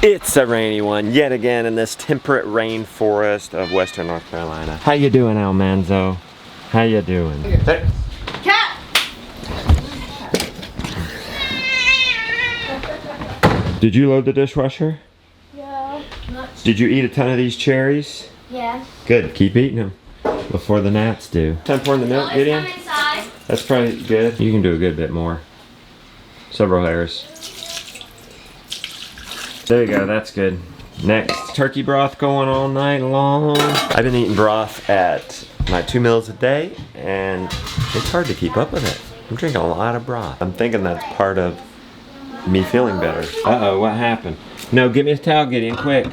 It's a rainy one yet again in this temperate rainforest of western North Carolina. How you doing, Almanzo? How you doing? Cat! Did you load the dishwasher? Yeah. Did you eat a ton of these cherries? Yeah. Good. Keep eating them before the gnats do. Time pouring the milk, Gideon? That's probably good. You can do a good bit more. Several hairs. There you go, that's good. Next, turkey broth going all night long. I've been eating broth at my 2 meals a day, and it's hard to keep up with it. I'm drinking a lot of broth. I'm thinking that's part of me feeling better. Uh-oh, what happened? No, give me a towel, Gideon, quick.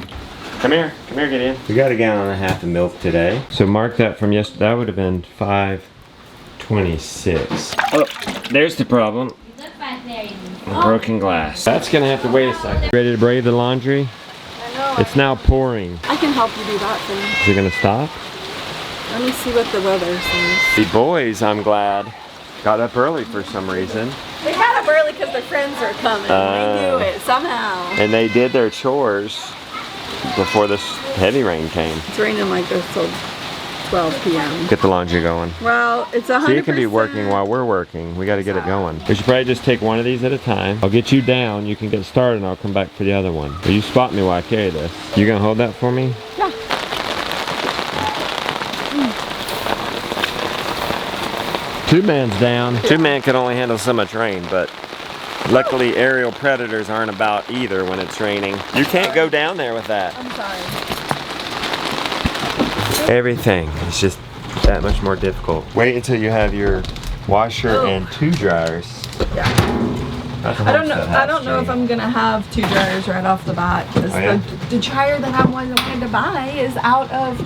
Come here, Gideon. We got a gallon and a half of milk today. So mark that from yesterday, that would have been 5.26. Oh, there's the problem. Broken glass. That's gonna have to wait a second. Ready to braid the laundry? I know. It's now pouring. I can help you do that thing. Is it gonna stop? Let me see what the weather says. The boys, I'm glad, got up early for some reason. They got up early because their friends are coming. They knew it somehow. And they did their chores before this heavy rain came. It's raining like this till 12 p.m. Get the laundry going. Well, it's 100%. See, it can be working while we're working. We got to get it going. We should probably just take one of these at a time. I'll get you down. You can get started and I'll come back for the other one. Will you spot me while I carry this? You gonna hold that for me? Yeah. Two man's down. Two man can only handle so much rain, but luckily aerial predators aren't about either when it's raining. You can't go down there with that. I'm sorry. Everything is just that much more difficult. Wait until you have your washer and 2 dryers. Yeah. I don't know if I'm gonna have 2 dryers right off the bat because the dryer that I wanted to buy is out of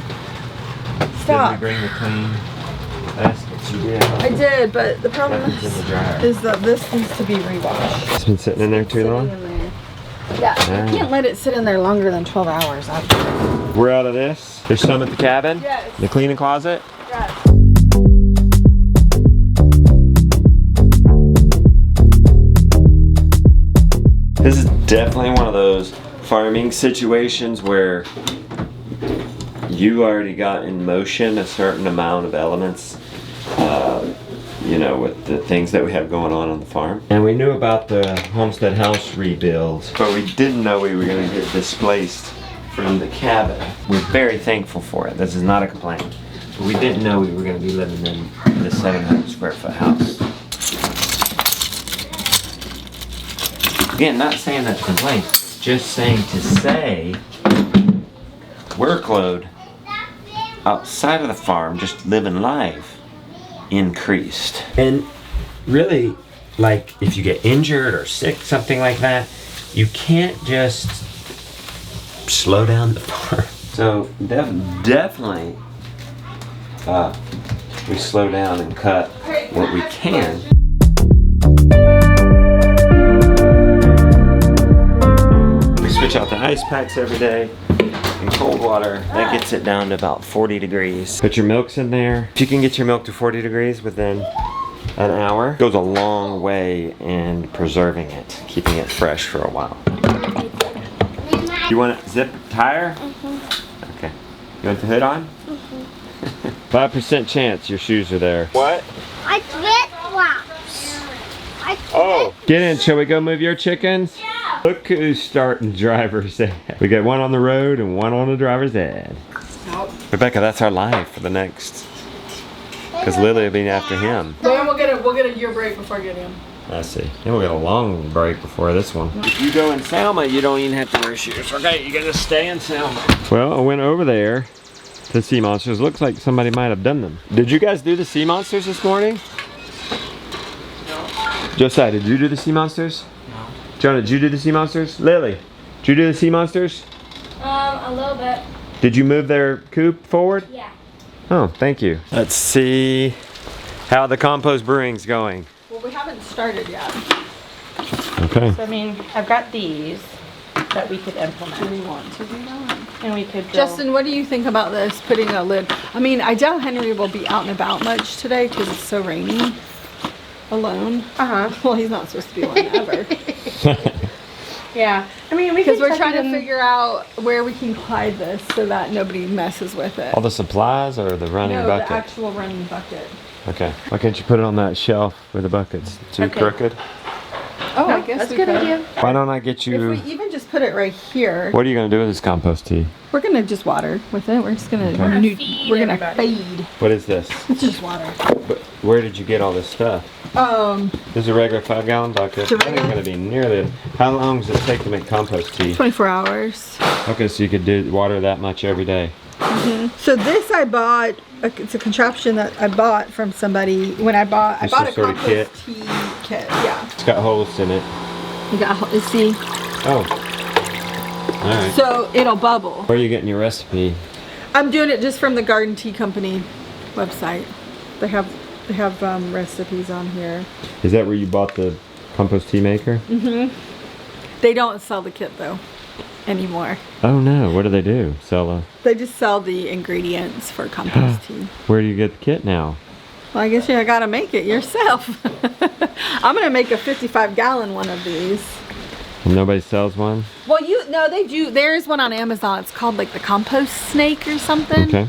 stock. Did we bring the clean baskets? You did. I did, but the problem is that this needs to be rewashed. It's been sitting in there too long? Yeah, you can't let it sit in there longer than 12 hours. We're out of this. There's some at the cabin? Yes. The cleaning closet? Yes. This is definitely one of those farming situations where you already got in motion a certain amount of elements, you know, with the things that we have going on the farm. And we knew about the homestead house rebuild, but we didn't know we were going to get displaced from the cabin. We're very thankful for it. This is not a complaint. But we didn't know we were going to be living in the 700 square foot house. Again, not saying that's a complaint, just saying to say workload outside of the farm, just living life, increased. And really, like if you get injured or sick, something like that, you can't just slow down the farm. So definitely we slow down and cut what we can. We switch out the ice packs every day in cold water. That gets it down to about 40 degrees. Put your milks in there. If you can get your milk to 40 degrees within an hour, it goes a long way in preserving it, keeping it fresh for a while. You want a zip tire? Mm-hmm. Okay. You want the hood on? Mm-hmm. 5% chance your shoes are there. What? I flip-flops. Oh, get in. Shall we go move your chickens? Yeah. Look who's starting driver's ed. We got one on the road and one on the driver's ed. Nope. Rebecca, that's our life for the next. Because Lily will be after him. Then we'll get a year break before getting him. I see. And we'll get a long break before this one. If you go in Selma, you don't even have to wear shoes. Okay, you're gonna stay in Selma. Well, I went over there to sea monsters. Looks like somebody might have done them. Did you guys do the sea monsters this morning? No. Josiah, did you do the sea monsters? No. Jonah, did you do the sea monsters? Lily, did you do the sea monsters? A little bit. Did you move their coop forward? Yeah. Oh, thank you. Let's see how the compost brewing's going. Well, we haven't started yet. Okay. So, I mean, I've got these that we could implement. Do we want to do that? And we could drill. Justin, what do you think about this, putting a lid? I mean, I doubt Henry will be out and about much today because it's so rainy. Alone. Uh-huh. Well, he's not supposed to be alone ever. Yeah. I mean, we Because could we're tuck trying it to in- figure out where we can hide this so that nobody messes with it. All the supplies or the running No, bucket? the actual running bucket. Okay. Why can't you put it on that shelf with the buckets? Too Okay. crooked? Oh, No, I guess that's we a good could. idea. Why don't I get If you... we even just put it right here, What are you going to do with this compost tea? we're gonna just water with it. We're just gonna, Okay. we're gonna everybody. feed. What is this? It's just water. Where did you get all this stuff? This is a regular 5-gallon bucket. It's a That ain't regular- going to be nearly... How long does it take to make compost tea? 24 hours. Okay, so you could do water that much every day. So this I bought, it's a contraption that I bought from somebody when I bought a Some sort of compost kit? tea kit. Yeah. It's got holes in it. You got, let's see. Oh. Alright. So it'll bubble. Where are you getting your recipe? I'm doing it just from the Garden Tea Company website. They have recipes on here. Is that where you bought the compost tea maker? They don't sell the kit though anymore. Oh no, what do they do? Sell a... They just sell the ingredients for compost tea. Where do you get the kit now? Well, I guess you gotta make it yourself. I'm gonna make a 55-gallon one of these. And nobody sells one? Well, no, they do. There is one on Amazon. It's called like the Compost Snake or something. Okay.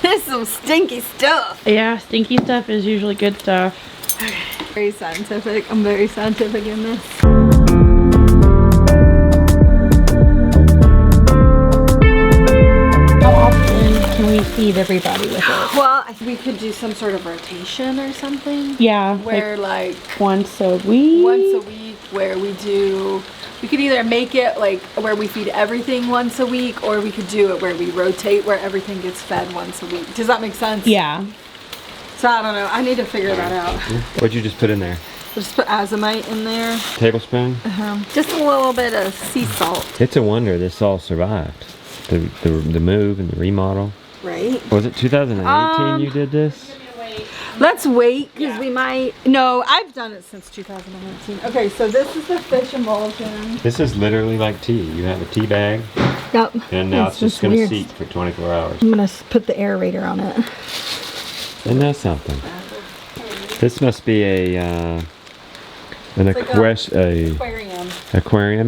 This is some stinky stuff. Yeah, stinky stuff is usually good stuff. Very scientific. I'm very scientific in this. How often can we feed everybody with it? Well, I think we could do some sort of rotation or something. Yeah, Where like once a week. once a week, where we could either make it like where we feed everything once a week, or we could do it where we rotate, where everything gets fed once a week. Does that make sense? Yeah. So I don't know. I need to figure that out. What'd you just put in there? Just put azomite in there. Tablespoon? Just a little bit of sea salt. It's a wonder this all survived. The move and the remodel. Right. Was it 2018 you did this? Let's wait, because we might... No, I've done it since 2019. Okay, so this is the fish emulsion. This is literally like tea. You have a tea bag, Yep. and now it's just going to weird. seat for 24 hours. I'm going to put the aerator on it. Isn't that something? This must be an like aquarium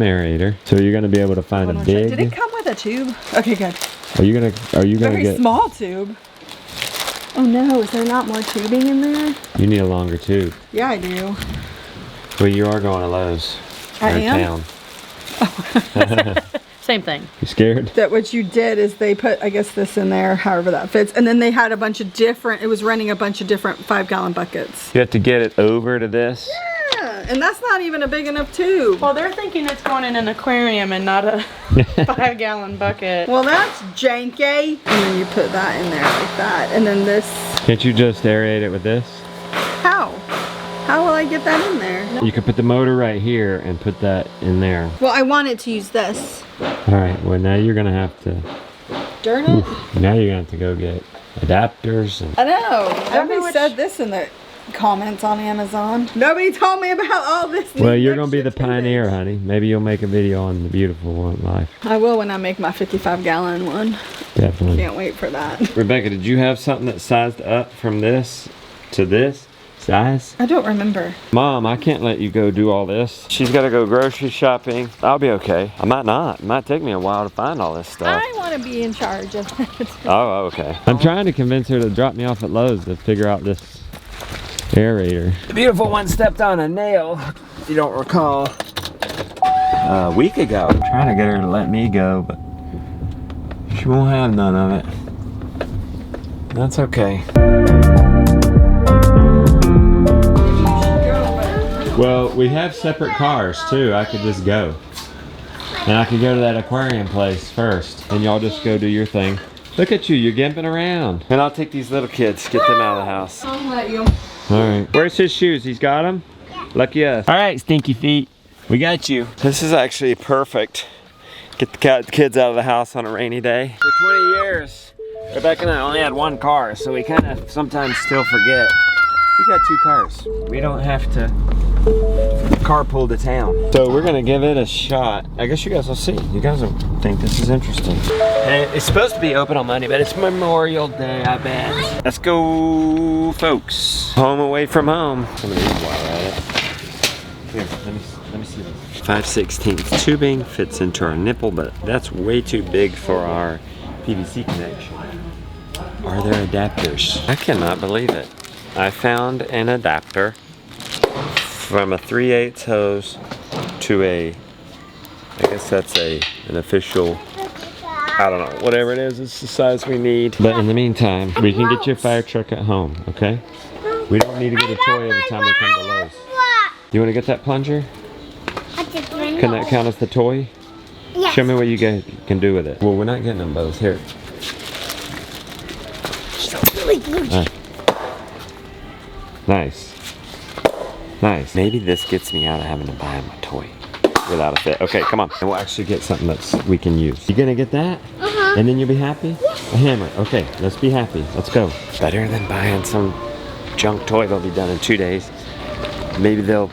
aerator. So you're going to be able to find a big... Did it come with a tube? Okay, good. Are you gonna Very get... small tube. Oh no, is there not more tubing in there? You need a longer tube. Yeah, I do. Well, you are going to Lowe's. I or am? Town. Same thing. You scared? That what you did is they put, I guess, this in there, however that fits. And then they had a bunch of different, it was running a bunch of different 5-gallon buckets. You have to get it over to this? Yeah, and that's not even a big enough tube. Well, they're thinking it's going in an aquarium and not a 5-gallon bucket. Well, that's janky. And then you put that in there like that. And then this, Can't you just aerate it with this? how? How will I get that in there? You could put the motor right here and put that in there. Well, I wanted to use this. Alright, well now you're gonna have to... Darn it. Now you're gonna have to go get adapters and... I know. Nobody which- said this in the comments on Amazon. Nobody told me about all this. Well, new you're gonna be the extra pioneer, tidbits. honey. Maybe you'll make a video on the beautiful one life. I will when I make my 55-gallon one. Definitely. Can't wait for that. Rebecca, did you have something that sized up from this to this size? I don't remember. Mom, I can't let you go do all this. She's got to go grocery shopping. I'll be okay. I might not. It might take me a while to find all this stuff. I want to be in charge of it. Oh, okay. I'm trying to convince her to drop me off at Lowe's to figure out this aerator. The beautiful one stepped on a nail, if you don't recall, a week ago. I'm trying to get her to let me go, but she won't have none of it. That's okay. Well, we have separate cars too. I could just go. And I could go to that aquarium place first. And y'all just go do your thing. Look at you, you're gimping around. And I'll take these little kids, get them out of the house. I'll let you. Alright. Where's his shoes? He's got them? Lucky us. Alright, stinky feet. We got you. This is actually perfect. Get the kids out of the house on a rainy day. For 20 years, Rebecca and I only had one car, so we kind of sometimes still forget. We got 2 cars. We don't have to carpool to town. So we're gonna give it a shot. I guess you guys will see. You guys will think this is interesting. And it's supposed to be open on Monday, but it's Memorial Day, I bet. Let's go, folks. Home away from home. Some of these while we're at it. Here, let 5/16 tubing fits into our nipple, but that's way too big for our PVC connection. Are there adapters? I cannot believe it. I found an adapter from a 3/8 hose to a, I guess that's an official, I don't know, whatever it is, it's the size we need. But in the meantime, we can get your fire truck at home, okay? We don't need to get a toy every time we come to Lowe's. You want to get that plunger? Can that count as the toy? Yes. Show me what you guys can do with it. Well, we're not getting them both. Here. Right. Nice. Nice. Maybe this gets me out of having to buy him a toy without a fit. Okay, come on. And we'll actually get something that we can use. You gonna get that? Uh-huh. And then you'll be happy? A hammer. Okay, let's be happy. Let's go. Better than buying some junk toy that'll be done in 2 days. Maybe they'll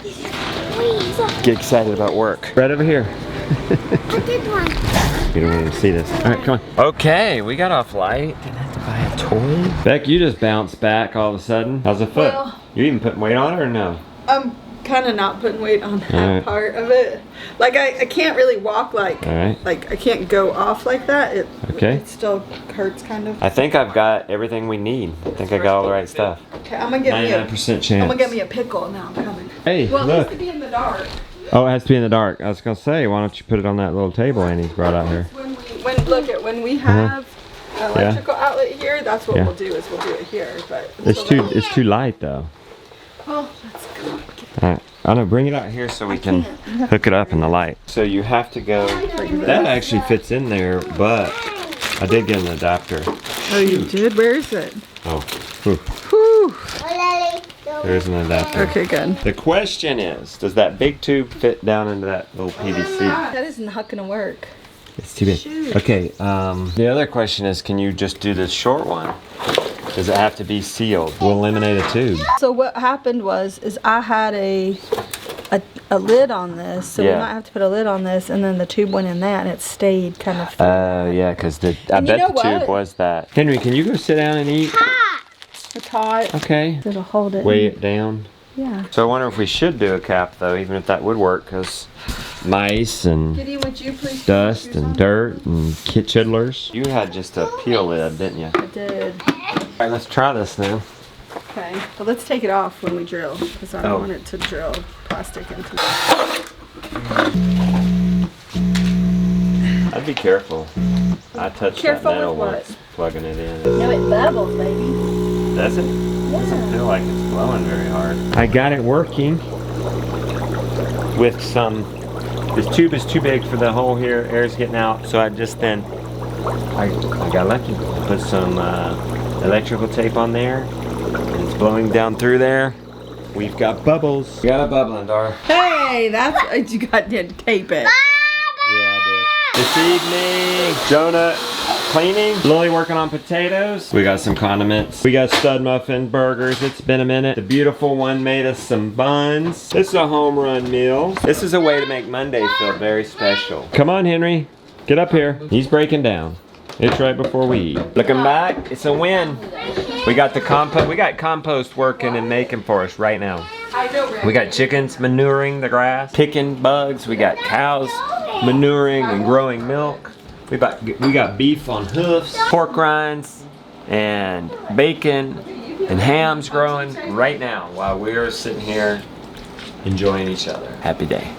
get excited about work. Right over here. I did one. You don't want to see this. All right, come on. Okay, we got off light. Didn't have to buy a toy. Beck, you just bounced back all of a sudden. How's the foot? Well, you even putting weight on it or no? I'm kind of not putting weight on that Alright. part of it. Like I can't really walk like Alright. like I can't go off like that. Okay. It still hurts kind of. I think I've got everything we need. I think I got all the right stuff. Okay, I'm gonna get me a 99% chance. I'm gonna get me a pickle now. I'm coming. Hey, Well, it look. needs to be in the dark. Oh, it has to be in the dark. I was gonna say, why don't you put it on that little table Annie's brought out here? When we have an electrical outlet here, that's what Yeah. we'll do. Is we'll do it here. But It's too light though. Oh, let's go. All right. I know, bring it out here so we can hook it up in the light. So you have to go, that actually fits in there, but I did get an adapter. Oh, you did? Where is it? Oh, whew. Whew. There's an adapter. Okay, good. The question is, does that big tube fit down into that little PVC? That is not gonna work. It's too big. Shoot. Okay, the other question is, can you just do this short one? Does it have to be sealed? We'll eliminate a tube. So what happened is I had a lid on this, so Yeah. we might have to put a lid on this, and then the tube went in that, and it stayed kind of. Yeah, because I And you bet know the tube what? was that. Henry, can you go sit down and eat? It's hot. Okay. It'll hold it. Weigh it down. Yeah. So I wonder if we should do a cap though, even if that would work, because mice and Kitty, would you please? dust and dirt and chittlers. You had just a peel lid, didn't you? I did. All right, let's try this now. Okay. Well, let's take it off when we drill, because I don't Oh. want it to drill plastic into it. I'd be careful. I touched Careful that metal with what? once, plugging it in. No, it bubbles, baby. Does it? Doesn't feel like it's blowing very hard. I got it working with some. This tube is too big for the hole here. Air's getting out, so I just then I got lucky. Put some electrical tape on there, and it's blowing down through there. We've got bubbles. We got a bubbling, Dar. Hey, that's you got to tape it. Yeah, I did. This evening, Jonah cleaning, Lily working on potatoes. We got some condiments. We got stud muffin burgers. It's been a minute. The beautiful one made us some buns. This is a home run meal. This is a way to make Monday feel very special. Come on, Henry. Get up here. He's breaking down. It's right before we eat. Looking back, it's a win. We got the compost. We got compost working and making for us right now. We got chickens manuring the grass, picking bugs. We got cows manuring and growing milk. We got beef on hoofs, pork rinds, and bacon and hams growing right now while we're sitting here enjoying each other. Happy day.